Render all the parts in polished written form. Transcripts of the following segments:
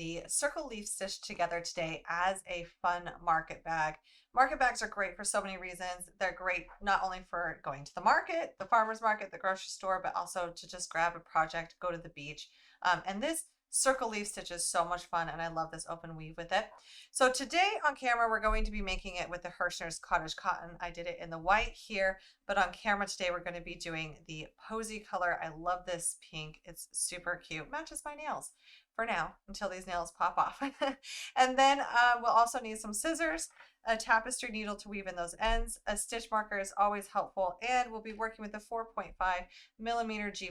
the circle leaf stitch together today as a fun market bag. Market bags are great for so many reasons. They're great not only for going to the market, the farmer's market, the grocery store, but also to just grab a project, go to the beach. And this circle leaf stitch is so much fun, and I love this open weave with it. So today on camera, we're going to be making it with the Hirschner's Cottage Cotton. I did it in the white here, but on camera today, we're going to be doing the posy color. I love this pink. It's super cute. Matches my nails for now until these nails pop off. And then we'll also need some scissors, a tapestry needle to weave in those ends. A stitch marker is always helpful, and we'll be working with a 4.5mm G+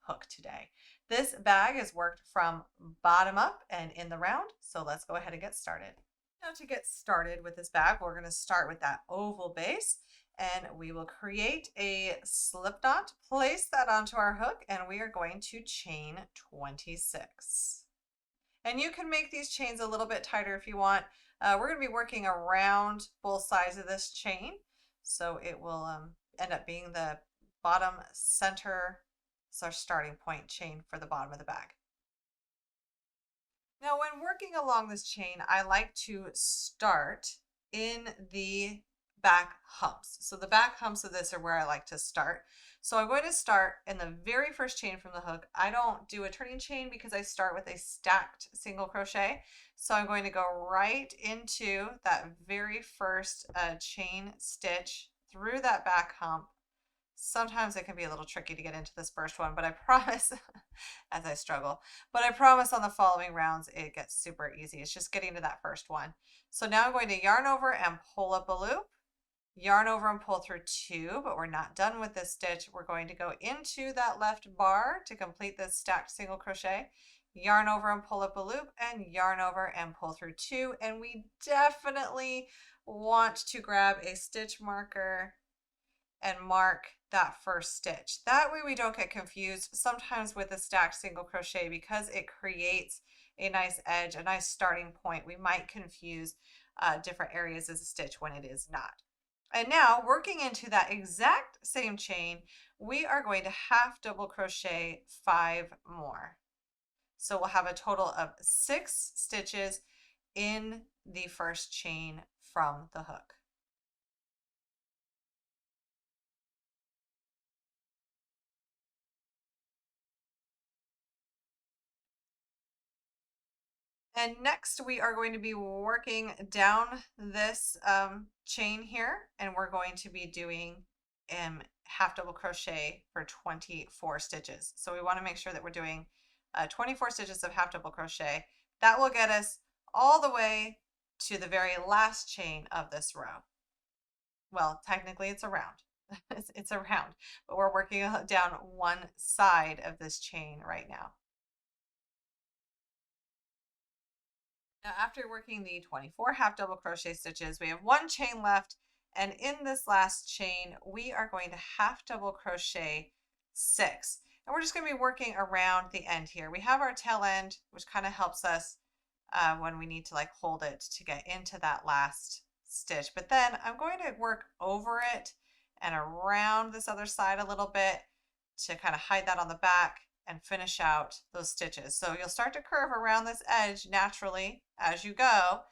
hook today. This bag is worked from bottom up and in the round, so let's go ahead and get started. Now to get started with this bag, we're going to start with that oval base, and we will create a slip knot, place that onto our hook, and we are going to chain 26. And you can make these chains a little bit tighter if you want. We're going to be working around both sides of this chain, so it will end up being the bottom center. It's our starting point chain for the bottom of the bag. Now when working along this chain, I like to start in the back humps. So the back humps of this are where I like to start. So I'm going to start in the very first chain from the hook. I don't do a turning chain because I start with a stacked single crochet. So I'm going to go right into that very first chain stitch through that back hump. Sometimes it can be a little tricky to get into this first one, but I promise, as I struggle, but I promise on the following rounds it gets super easy. It's just getting to that first one. So now I'm going to yarn over and pull up a loop, yarn over and pull through 2, but we're not done with this stitch. We're going to go into that left bar to complete this stacked single crochet, yarn over and pull up a loop, and yarn over and pull through 2. And we definitely want to grab a stitch marker and mark that first stitch. That way we don't get confused sometimes with a stacked single crochet, because it creates a nice edge, a nice starting point. We might confuse different areas as a stitch when it is not. And now working into that exact same chain, we are going to half double crochet 5 more. So we'll have a total of 6 stitches in the first chain from the hook. And next we are going to be working down this chain here, and we're going to be doing half double crochet for 24 stitches. So we want to make sure that we're doing 24 stitches of half double crochet. That will get us all the way to the very last chain of this row. Well, technically it's a round. It's a round, but we're working down one side of this chain right now. Now after working the 24 half double crochet stitches, we have 1 chain left, and in this last chain we are going to half double crochet 6, and we're just going to be working around the end here. We have our tail end, which kind of helps us when we need to like hold it to get into that last stitch, but then I'm going to work over it and around this other side a little bit to kind of hide that on the back and finish out those stitches. So you'll start to curve around this edge naturally as you go,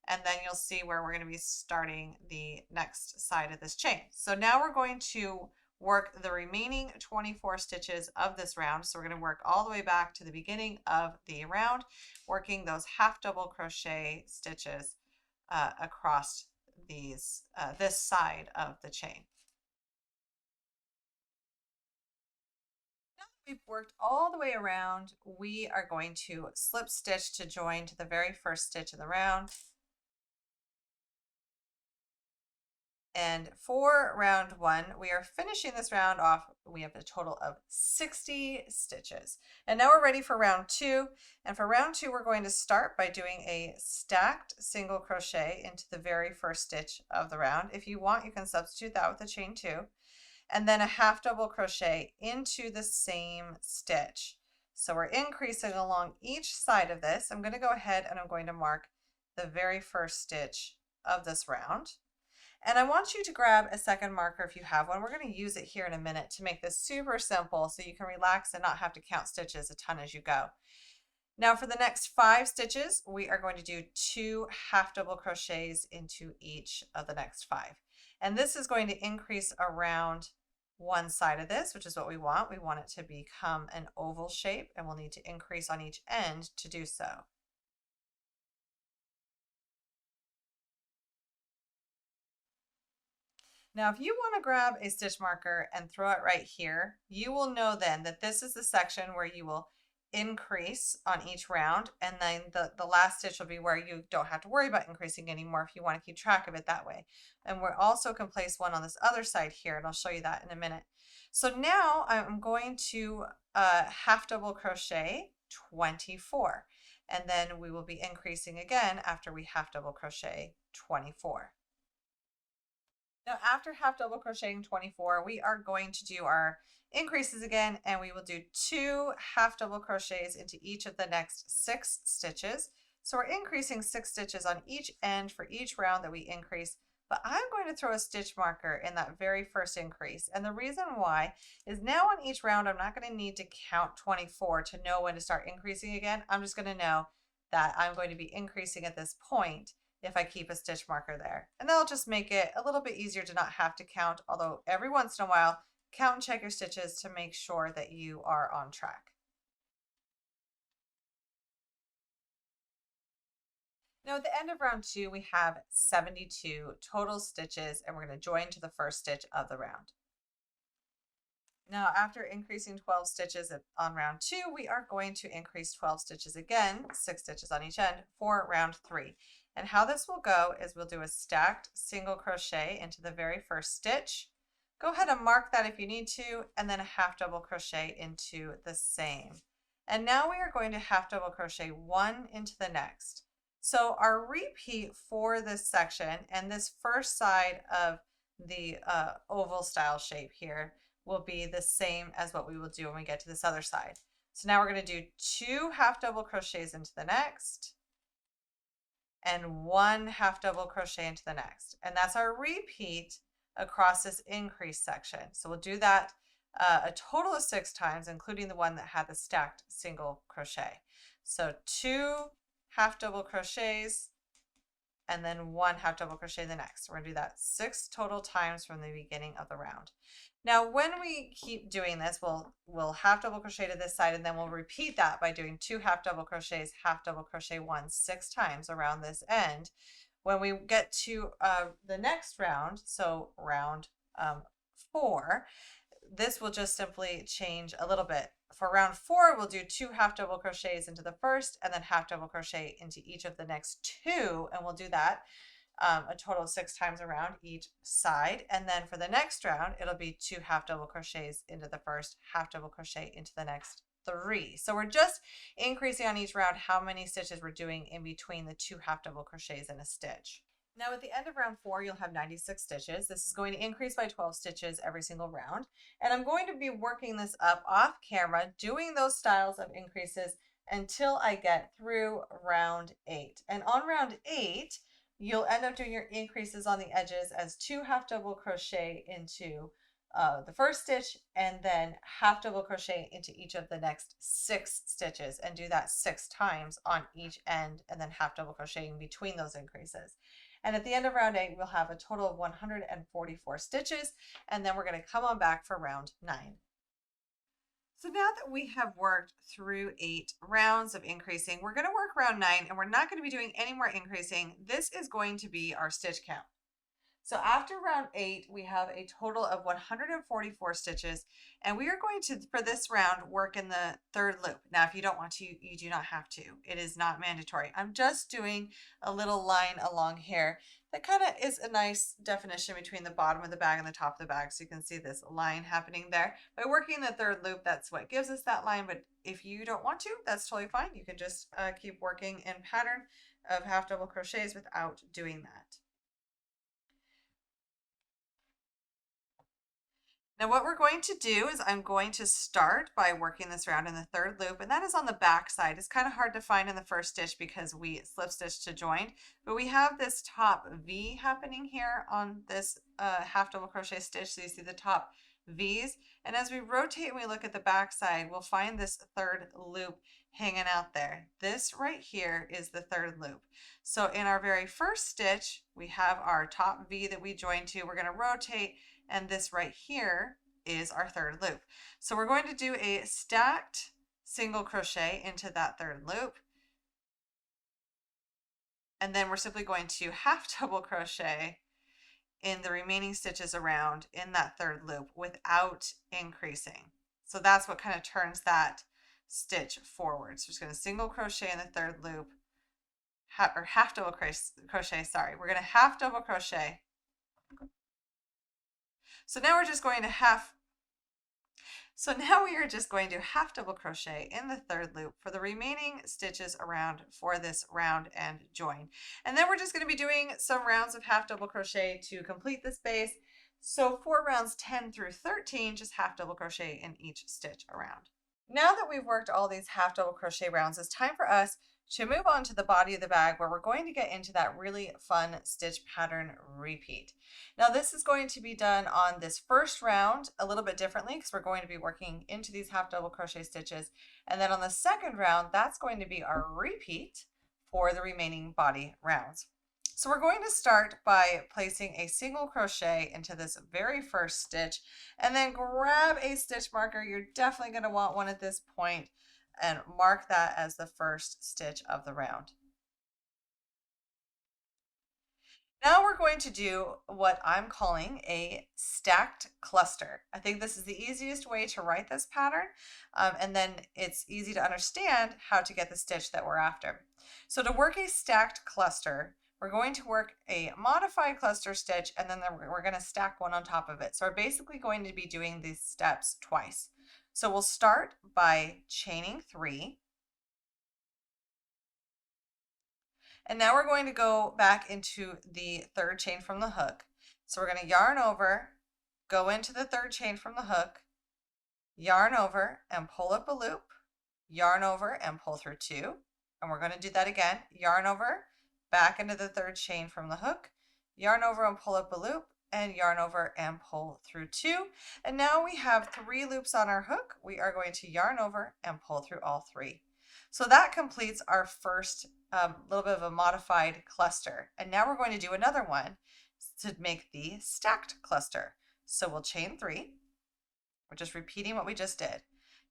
and then you'll see where we're going to be starting the next side of this chain. So now we're going to work the remaining 24 stitches of this round. So we're going to work all the way back to the beginning of the round, working those half double crochet stitches across these this side of the chain. We've worked all the way around. We are going to slip stitch to join to the very first stitch of the round. And for round 1, we are finishing this round off. We have a total of 60 stitches. And now we're ready for round 2. And for round 2, we're going to start by doing a stacked single crochet into the very first stitch of the round. If you want, you can substitute that with a chain 2. And then a half double crochet into the same stitch. So we're increasing along each side of this. I'm going to go ahead and I'm going to mark the very first stitch of this round. And I want you to grab a second marker if you have one. We're going to use it here in a minute to make this super simple so you can relax and not have to count stitches a ton as you go. Now for the next 5 stitches, we are going to do 2 half double crochets into each of the next 5. And this is going to increase around one side of this, which is what we want. We want it to become an oval shape, and we'll need to increase on each end to do so. Now, if you want to grab a stitch marker and throw it right here, you will know then that this is the section where you will increase on each round, and then the last stitch will be where you don't have to worry about increasing anymore if you want to keep track of it that way. And we also can place one on this other side here, and I'll show you that in a minute. So now I'm going to half double crochet 24, and then we will be increasing again after we half double crochet 24. Now after half double crocheting 24, we are going to do our increases again, and we will do 2 half double crochets into each of the next 6 stitches. So we're increasing 6 stitches on each end for each round that we increase, but I'm going to throw a stitch marker in that very first increase. And the reason why is now on each round, I'm not going to need to count 24 to know when to start increasing again. I'm just going to know that I'm going to be increasing at this point if I keep a stitch marker there. And that'll just make it a little bit easier to not have to count, although every once in a while, count and check your stitches to make sure that you are on track. Now at the end of round 2, we have 72 total stitches, and we're going to join to the first stitch of the round. Now after increasing 12 stitches on round 2, we are going to increase 12 stitches again, 6 stitches on each end, for round 3. And how this will go is we'll do a stacked single crochet into the very first stitch. Go ahead and mark that if you need to, and then a half double crochet into the same. And now we are going to half double crochet 1 into the next. So our repeat for this section and this first side of the oval style shape here will be the same as what we will do when we get to this other side. So now we're going to do 2 half double crochets into the next, and 1 half double crochet into the next. And that's our repeat across this increase section. So we'll do that a total of 6 times, including the one that had the stacked single crochet. So 2 half double crochets, and then 1 half double crochet in the next. We're going to do that 6 total times from the beginning of the round. Now when we keep doing this, we'll half double crochet to this side, and then we'll repeat that by doing 2 half double crochets, half double crochet 1 6 times around this end. When we get to the next round, so round 4, this will just simply change a little bit. For round 4, we'll do 2 half double crochets into the first, and then half double crochet into each of the next 2, and we'll do that a total of 6 times around each side. And then for the next round, it'll be 2 half double crochets into the first, half double crochet into the next 3. So we're just increasing on each round how many stitches we're doing in between the 2 half double crochets in a stitch. Now at the end of round 4, you'll have 96 stitches. This is going to increase by 12 stitches every single round. And I'm going to be working this up off camera, doing those styles of increases until I get through round 8. And on round 8, you'll end up doing your increases on the edges as 2 half double crochet into the first stitch, and then half double crochet into each of the next 6 stitches, and do that 6 times on each end, and then half double crocheting between those increases. And at the end of round 8, we'll have a total of 144 stitches, and then we're going to come on back for round 9. So now that we have worked through 8 rounds of increasing, we're going to work round 9, and we're not going to be doing any more increasing. This is going to be our stitch count. So after round 8, we have a total of 144 stitches, and we are going to, for this round, work in the 3rd loop. Now, if you don't want to, you do not have to. It is not mandatory. I'm just doing a little line along here that kind of is a nice definition between the bottom of the bag and the top of the bag. So you can see this line happening there. By working the 3rd loop, that's what gives us that line. But if you don't want to, that's totally fine. You can just keep working in pattern of half double crochets without doing that. Now what we're going to do is I'm going to start by working this round in the 3rd loop, and that is on the back side. It's kind of hard to find in the first stitch because we slip stitch to join, but we have this top V happening here on this half double crochet stitch. So you see the top V's. And as we rotate and we look at the back side, we'll find this third loop hanging out there. This right here is the third loop. So in our very first stitch, we have our top V that we joined to. We're going to rotate, and this right here is our third loop. So we're going to do a stacked single crochet into that third loop. And then we're simply going to half double crochet in the remaining stitches around in that third loop without increasing. So that's what kind of turns that stitch forward. So we're just going to single crochet in the third loop, or half double crochet, sorry. We're going to half double crochet. So now we are just going to half double crochet in the third loop for the remaining stitches around for this round and join. And then we're just going to be doing some rounds of half double crochet to complete this base. So for rounds 10 through 13, just half double crochet in each stitch around. Now that we've worked all these half double crochet rounds, it's time for us to move on to the body of the bag, where we're going to get into that really fun stitch pattern repeat. Now this is going to be done on this first round a little bit differently, because we're going to be working into these half double crochet stitches. And then on the second round, that's going to be our repeat for the remaining body rounds. So we're going to start by placing a single crochet into this very first stitch, and then grab a stitch marker. You're definitely going to want one at this point, and mark that as the first stitch of the round. Now we're going to do what I'm calling a stacked cluster. I think this is the easiest way to write this pattern, and then it's easy to understand how to get the stitch that we're after. So to work a stacked cluster, we're going to work a modified cluster stitch, and then we're going to stack one on top of it. So we're basically going to be doing these steps twice. So we'll start by chaining 3. And now we're going to go back into the third chain from the hook. So we're going to yarn over, go into the third chain from the hook, yarn over and pull up a loop, yarn over and pull through 2. And we're going to do that again. Yarn over, back into the third chain from the hook, yarn over and pull up a loop, and yarn over and pull through 2. And now we have 3 loops on our hook. We are going to yarn over and pull through all 3. So that completes our first little bit of a modified cluster. And now we're going to do another one to make the stacked cluster. So we'll chain 3. We're just repeating what we just did.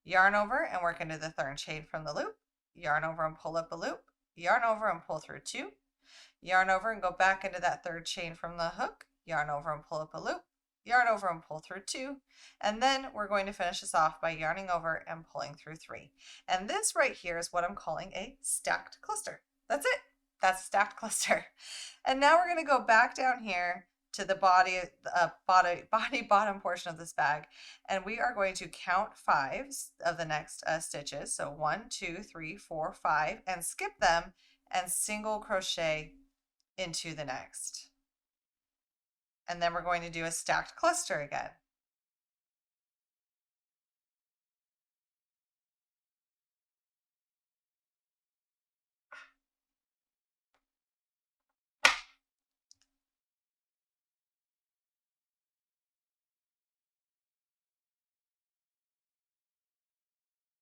Yarn over and work into the third chain from the loop, yarn over and pull up a loop, yarn over and pull through 2, yarn over and go back into that third chain from the hook, yarn over and pull up a loop, yarn over and pull through 2, and then we're going to finish this off by yarning over and pulling through 3. And this right here is what I'm calling a stacked cluster. That's it. That's a stacked cluster. And now we're going to go back down here to the bottom portion of this bag, and we are going to count 5 of the next stitches. So 1, 2, 3, 4, 5, and skip them and single crochet into the next. And then we're going to do a stacked cluster again.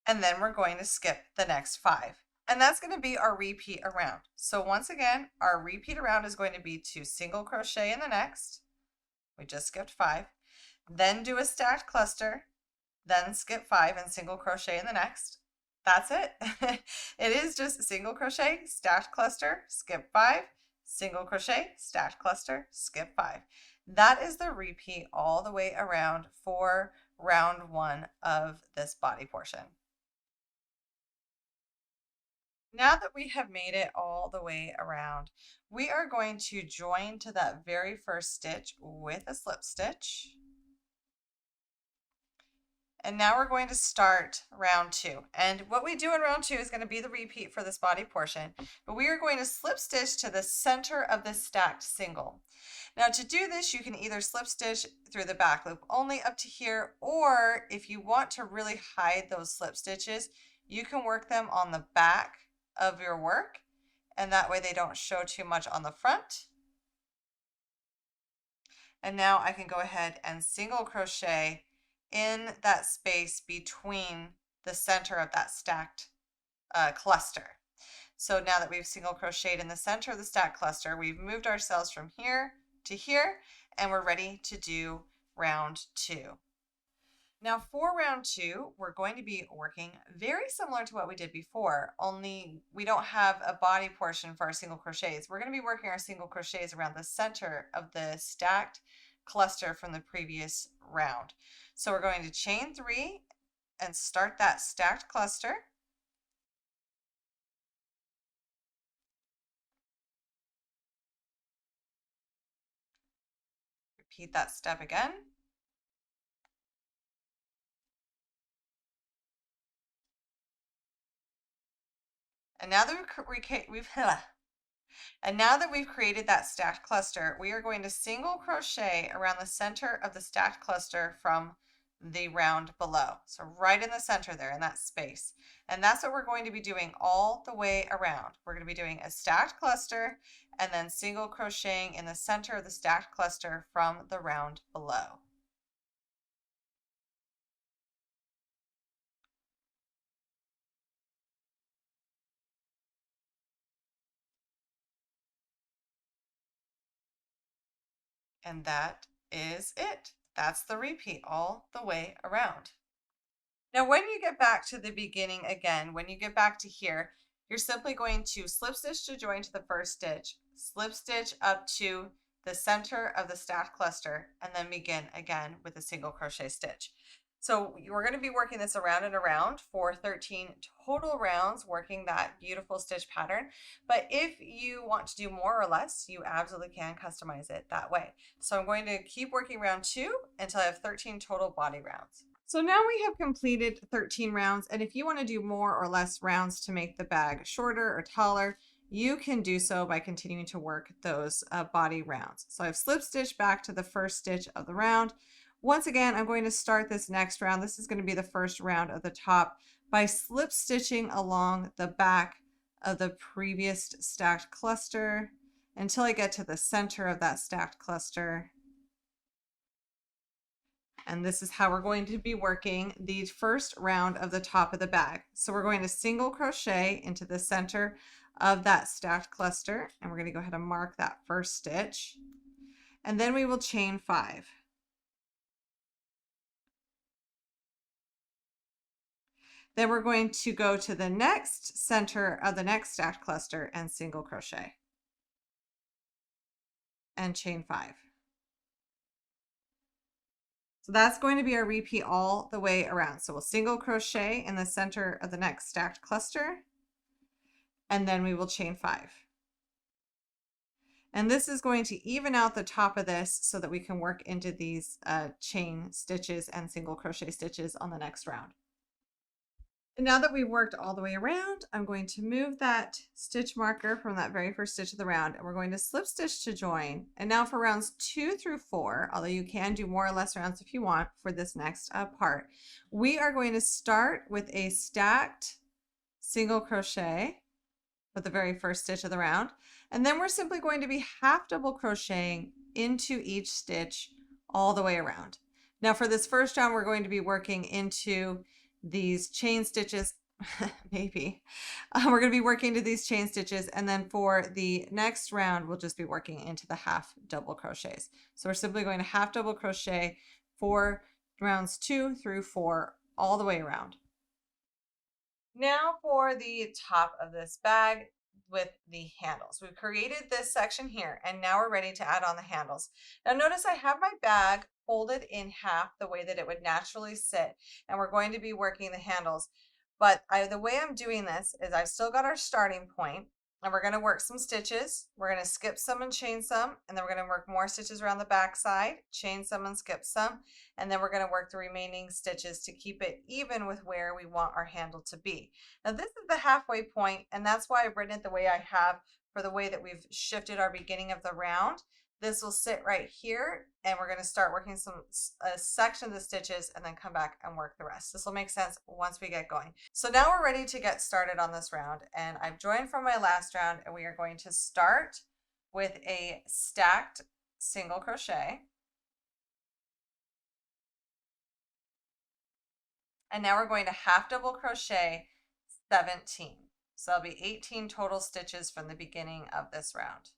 And then we're going to skip the next 5. And that's going to be our repeat around. So once again, our repeat around is going to be to single crochet in the next. We just skipped 5. Then do a stacked cluster, then skip 5 and single crochet in the next. That's it. It is just single crochet, stacked cluster, skip 5, single crochet, stacked cluster, skip 5. That is the repeat all the way around for round 1 of this body portion. Now that we have made it all the way around, we are going to join to that very first stitch with a slip stitch. And now we're going to start round 2. And what we do in round 2 is going to be the repeat for this body portion, but we are going to slip stitch to the center of this stacked single. Now to do this, you can either slip stitch through the back loop only up to here, or if you want to really hide those slip stitches, you can work them on the back of your work, and that way they don't show too much on the front. And now I can go ahead and single crochet in that space between the center of that stacked cluster. So now that we've single crocheted in the center of the stacked cluster, we've moved ourselves from here to here, and we're ready to do round 2. Now for round 2, we're going to be working very similar to what we did before, only we don't have a body portion for our single crochets. We're going to be working our single crochets around the center of the stacked cluster from the previous round. So we're going to chain 3 and start that stacked cluster. Repeat that step again. And now that we've created that stacked cluster, we are going to single crochet around the center of the stacked cluster from the round below. So right in the center there in that space. And that's what we're going to be doing all the way around. We're going to be doing a stacked cluster and then single crocheting in the center of the stacked cluster from the round below. And that is it. That's the repeat all the way around. Now, when you get back to the beginning again, when you get back to here, you're simply going to slip stitch to join to the first stitch, slip stitch up to the center of the stacked cluster, and then begin again with a single crochet stitch. So we're going to be working this around and around for 13 total rounds, working that beautiful stitch pattern. But if you want to do more or less, you absolutely can customize it that way. So I'm going to keep working round 2 until I have 13 total body rounds. So now we have completed 13 rounds, and if you want to do more or less rounds to make the bag shorter or taller, you can do so by continuing to work those body rounds. So I've slip stitched back to the first stitch of the round. Once again, I'm going to start this next round. This is going to be the first round of the top by slip stitching along the back of the previous stacked cluster until I get to the center of that stacked cluster. And this is how we're going to be working the first round of the top of the bag. So we're going to single crochet into the center of that stacked cluster, and we're going to go ahead and mark that first stitch, and then we will chain 5. Then we're going to go to the next center of the next stacked cluster and single crochet and chain 5. So that's going to be our repeat all the way around. So we'll single crochet in the center of the next stacked cluster, and then we will chain 5. And this is going to even out the top of this so that we can work into these chain stitches and single crochet stitches on the next round. And now that we've worked all the way around, I'm going to move that stitch marker from that very first stitch of the round, and we're going to slip stitch to join. And now for rounds 2 through 4, although you can do more or less rounds if you want for this next part, we are going to start with a stacked single crochet with the very first stitch of the round. And then we're simply going to be half double crocheting into each stitch all the way around. Now for this first round, we're going to be working into these chain stitches, maybe. We're going to be working into these chain stitches, and then for the next round, we'll just be working into the half double crochets. So we're simply going to half double crochet for rounds 2 through 4 all the way around. Now for the top of this bag with the handles. We've created this section here, and now we're ready to add on the handles. Now notice I have my bag folded in half the way that it would naturally sit, and we're going to be working the handles. But the way I'm doing this is I've still got our starting point, and we're going to work some stitches. We're going to skip some and chain some, and then we're going to work more stitches around the back side, chain some and skip some, and then we're going to work the remaining stitches to keep it even with where we want our handle to be. Now this is the halfway point, and that's why I've written it the way I have for the way that we've shifted our beginning of the round. This will sit right here, and we're going to start working a section of the stitches and then come back and work the rest. This will make sense once we get going. So now we're ready to get started on this round, and I've joined from my last round, and we are going to start with a stacked single crochet. And now we're going to half double crochet 17. So that'll be 18 total stitches from the beginning of this round.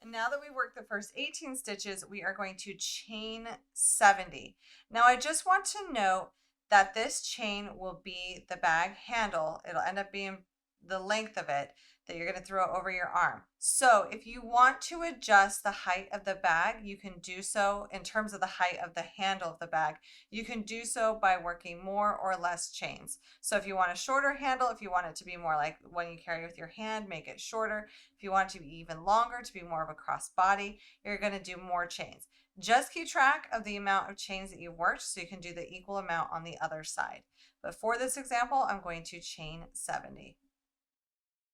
And now that we worked the first 18 stitches, we are going to chain 70. Now I just want to note that this chain will be the bag handle. It'll end up being the length of it that you're going to throw over your arm. So if you want to adjust the height of the bag, you can do so in terms of the height of the handle of the bag. You can do so by working more or less chains. So if you want a shorter handle, if you want it to be more like when you carry with your hand, make it shorter. If you want it to be even longer, to be more of a cross body, you're going to do more chains. Just keep track of the amount of chains that you've worked so you can do the equal amount on the other side. But for this example, I'm going to chain 70.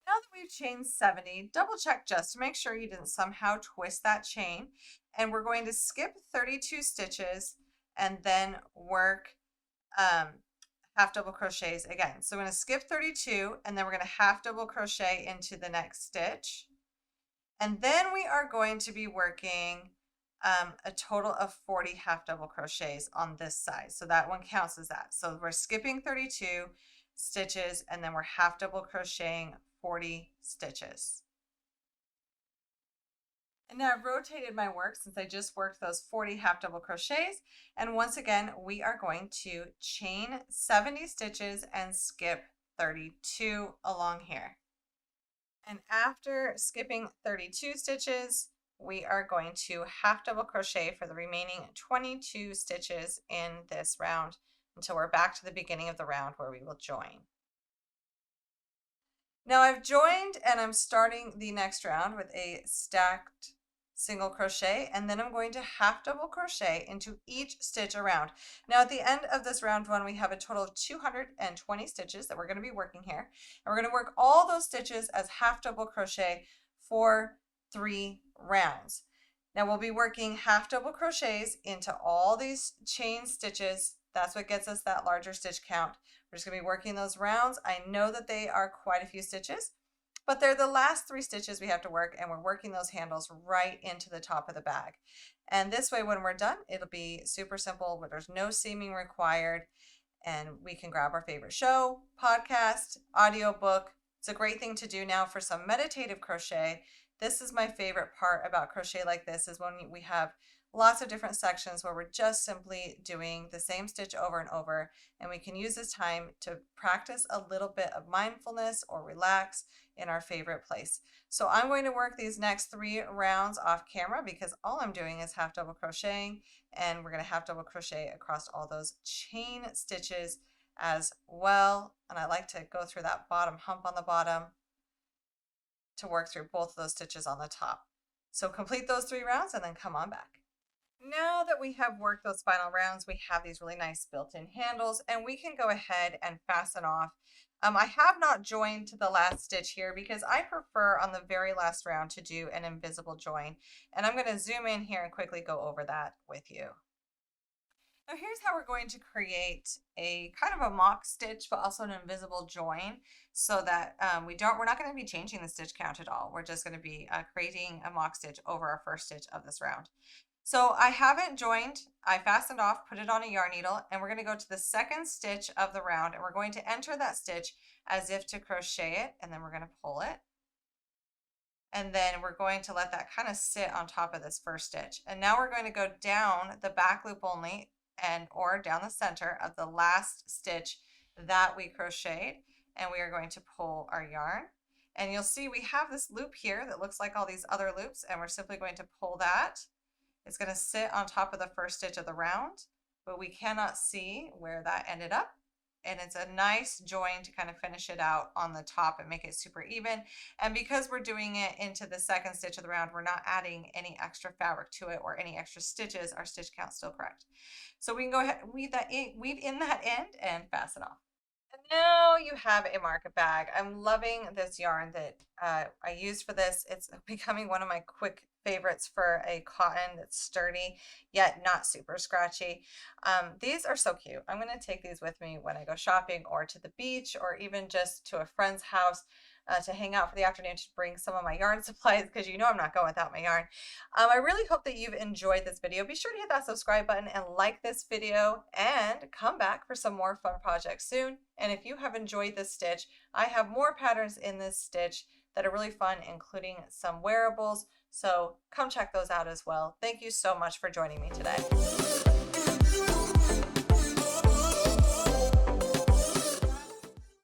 Now that we've chained 70, double check just to make sure you didn't somehow twist that chain. And we're going to skip 32 stitches and then work half double crochets again. So we're going to skip 32 and then we're going to half double crochet into the next stitch. And then we are going to be working a total of 40 half double crochets on this side. So that one counts as that. So we're skipping 32 stitches and then we're half double crocheting 40 stitches. And now I've rotated my work since I just worked those 40 half double crochets. And once again, we are going to chain 70 stitches and skip 32 along here. And after skipping 32 stitches, we are going to half double crochet for the remaining 22 stitches in this round until we're back to the beginning of the round where we will join. Now I've joined and I'm starting the next round with a stacked single crochet, and then I'm going to half double crochet into each stitch around. Now at the end of this round one, we have a total of 220 stitches that we're going to be working here, and we're going to work all those stitches as half double crochet for 3 rounds. Now we'll be working half double crochets into all these chain stitches. That's what gets us that larger stitch count. We're just going to be working those rounds. I know that they are quite a few stitches, but they're the last 3 stitches we have to work, and we're working those handles right into the top of the bag. And this way, when we're done, it'll be super simple, but there's no seaming required, and we can grab our favorite show, podcast, audiobook. It's a great thing to do now for some meditative crochet. This is my favorite part about crochet like this, is when we have lots of different sections where we're just simply doing the same stitch over and over, and we can use this time to practice a little bit of mindfulness or relax in our favorite place. So I'm going to work these next 3 rounds off camera because all I'm doing is half double crocheting, and we're going to half double crochet across all those chain stitches as well. And I like to go through that bottom hump on the bottom to work through both of those stitches on the top. So complete those 3 rounds and then come on back. Now that we have worked those final rounds, we have these really nice built-in handles, and we can go ahead and fasten off. I have not joined to the last stitch here because I prefer on the very last round to do an invisible join, and I'm going to zoom in here and quickly go over that with you. Now here's how we're going to create a kind of a mock stitch, but also an invisible join, so that we're not going to be changing the stitch count at all. We're just going to be creating a mock stitch over our first stitch of this round. So I haven't joined, I fastened off, put it on a yarn needle, and we're going to go to the second stitch of the round, and we're going to enter that stitch as if to crochet it, and then we're going to pull it. And then we're going to let that kind of sit on top of this first stitch. And now we're going to go down the back loop only, or down the center of the last stitch that we crocheted, and we are going to pull our yarn. And you'll see we have this loop here that looks like all these other loops, and we're simply going to pull that. It's going to sit on top of the first stitch of the round, but we cannot see where that ended up. And it's a nice join to kind of finish it out on the top and make it super even. And because we're doing it into the second stitch of the round, we're not adding any extra fabric to it or any extra stitches. Our stitch count's still correct. So we can go ahead and weave in that end and fasten off. And now you have a market bag. I'm loving this yarn that I used for this. It's becoming one of my quick favorites for a cotton that's sturdy yet not super scratchy. These are so cute. I'm going to take these with me when I go shopping or to the beach or even just to a friend's house. to hang out for the afternoon to bring some of my yarn supplies, because you know I'm not going without my yarn. I really hope that you've enjoyed this video. Be sure to hit that subscribe button and like this video, and come back for some more fun projects soon. And if you have enjoyed this stitch, I have more patterns in this stitch that are really fun, including some wearables. So come check those out as well. Thank you so much for joining me today.